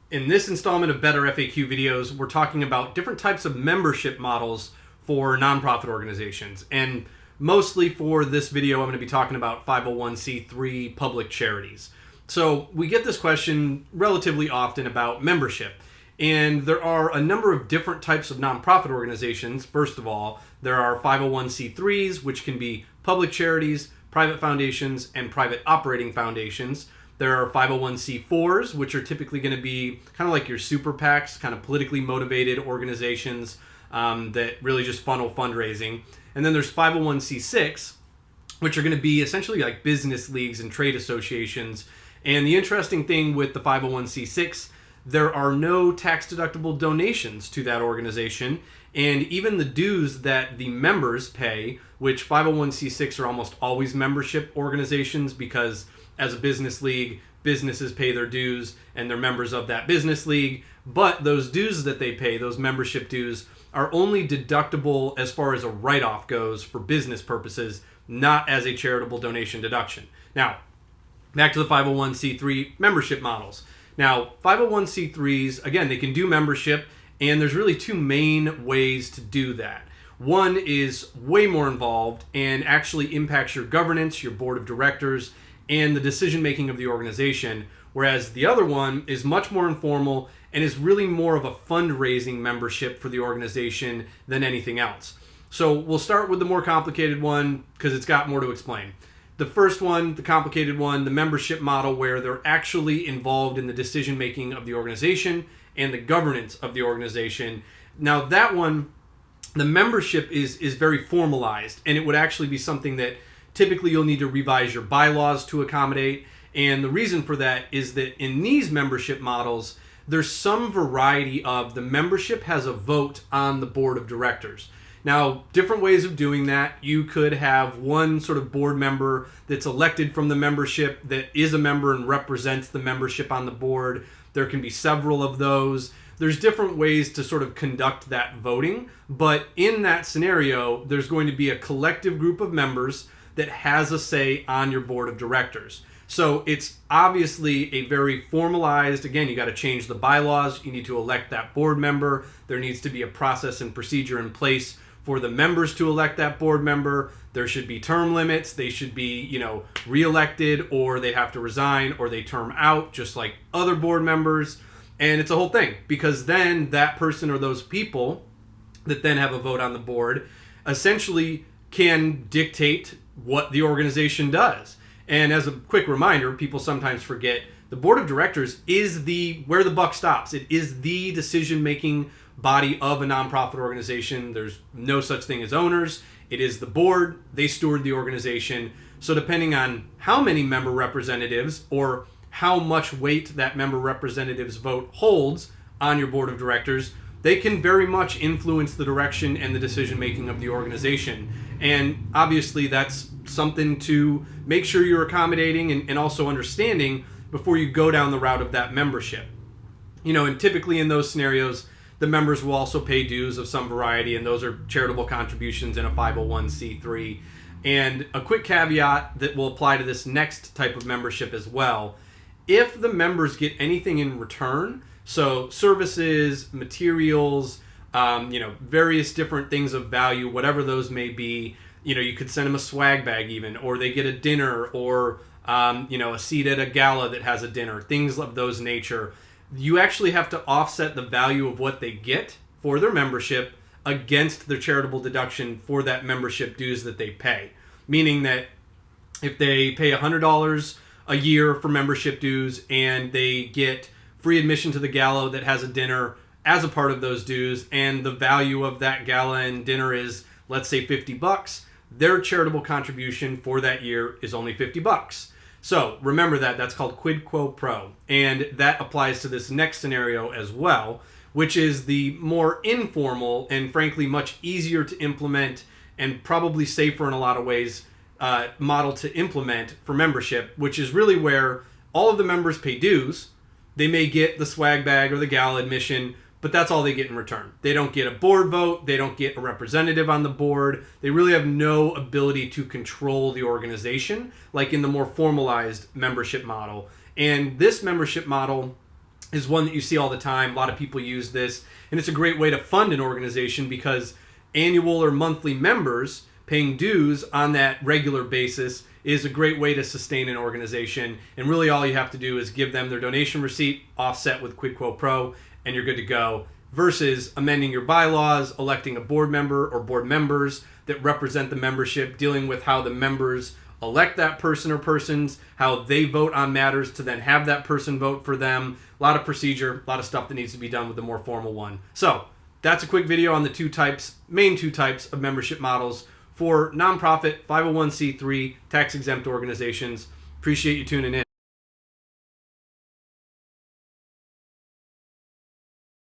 In this installment of Better FAQ videos, we're talking about different types of membership models for nonprofit organizations. And mostly for this video, I'm going to be talking about 501c3 public charities. So we get this question relatively often about membership. And there are a number of different types of nonprofit organizations. First of all, there are 501c3s, which can be public charities, private foundations, and private operating foundations. There are 501c4s, which are typically going to be kind of like your super PACs, kind of politically motivated organizations that really just funnel fundraising. And then there's 501c6, which are going to be essentially like business leagues and trade associations. And the interesting thing with the 501c6, there are no tax-deductible donations to that organization. And even the dues that the members pay, which 501c6 are almost always membership organizations because as a business league, businesses pay their dues and they're members of that business league. But those dues that they pay, those membership dues, are only deductible as far as a write-off goes for business purposes, not as a charitable donation deduction. Now, back to the 501c3 membership models. Now, 501c3s, again, they can do membership, and there's really two main ways to do that. One is way more involved and actually impacts your governance, your board of directors, and the decision-making of the organization, whereas the other one is much more informal and is really more of a fundraising membership for the organization than anything else. So we'll start with the more complicated one because it's got more to explain. The first one, the complicated one, the membership model where they're actually involved in the decision-making of the organization and the governance of the organization. Now that one, the membership is very formalized, and it would actually be something that typically you'll need to revise your bylaws to accommodate. And the reason for that is that in these membership models, there's some variety of the membership has a vote on the board of directors. Now, different ways of doing that. You could have one sort of board member that's elected from the membership that is a member and represents the membership on the board. There can be several of those. There's different ways to sort of conduct that voting. But in that scenario, there's going to be a collective group of members that has a say on your board of directors. So it's obviously a very formalized, again, you got to change the bylaws. You need to elect that board member. There needs to be a process and procedure in place for the members to elect that board member. There should be term limits. They should be, reelected, or they have to resign, or they term out just like other board members. And it's a whole thing, because then that person or those people that then have a vote on the board essentially can dictate what the organization does. And as a quick reminder, people sometimes forget the board of directors is where the buck stops. It is the decision-making body of a nonprofit organization. There's no such thing as owners. It is the board. They steward the organization. So depending on how many member representatives or how much weight that member representative's vote holds on your board of directors, they can very much influence the direction and the decision-making of the organization. And obviously that's something to make sure you're accommodating and also understanding before you go down the route of that membership. And typically in those scenarios, the members will also pay dues of some variety, and those are charitable contributions in a 501c3. And a quick caveat that will apply to this next type of membership as well. If the members get anything in return, so services, materials, various different things of value, whatever those may be, you could send them a swag bag even, or they get a dinner, or, a seat at a gala that has a dinner, things of those nature. You actually have to offset the value of what they get for their membership against their charitable deduction for that membership dues that they pay. Meaning that if they pay $100 a year for membership dues and they get free admission to the gala that has a dinner as a part of those dues, and the value of that gala and dinner is, let's say, $50, their charitable contribution for that year is only $50. So remember that's called quid quo pro. And that applies to this next scenario as well, which is the more informal and frankly much easier to implement and probably safer in a lot of ways model to implement for membership, which is really where all of the members pay dues. They may get the swag bag or the gala admission, but that's all they get in return. They don't get a board vote. They don't get a representative on the board. They really have no ability to control the organization, like in the more formalized membership model. And this membership model is one that you see all the time. A lot of people use this, and it's a great way to fund an organization because annual or monthly members paying dues on that regular basis is a great way to sustain an organization. And really all you have to do is give them their donation receipt, offset with Quid Quo Pro, and you're good to go. Versus amending your bylaws, electing a board member or board members that represent the membership, dealing with how the members elect that person or persons, how they vote on matters to then have that person vote for them. A lot of procedure, a lot of stuff that needs to be done with the more formal one. So that's a quick video on the main two types of membership models for nonprofit 501c3 tax exempt organizations. Appreciate you tuning in.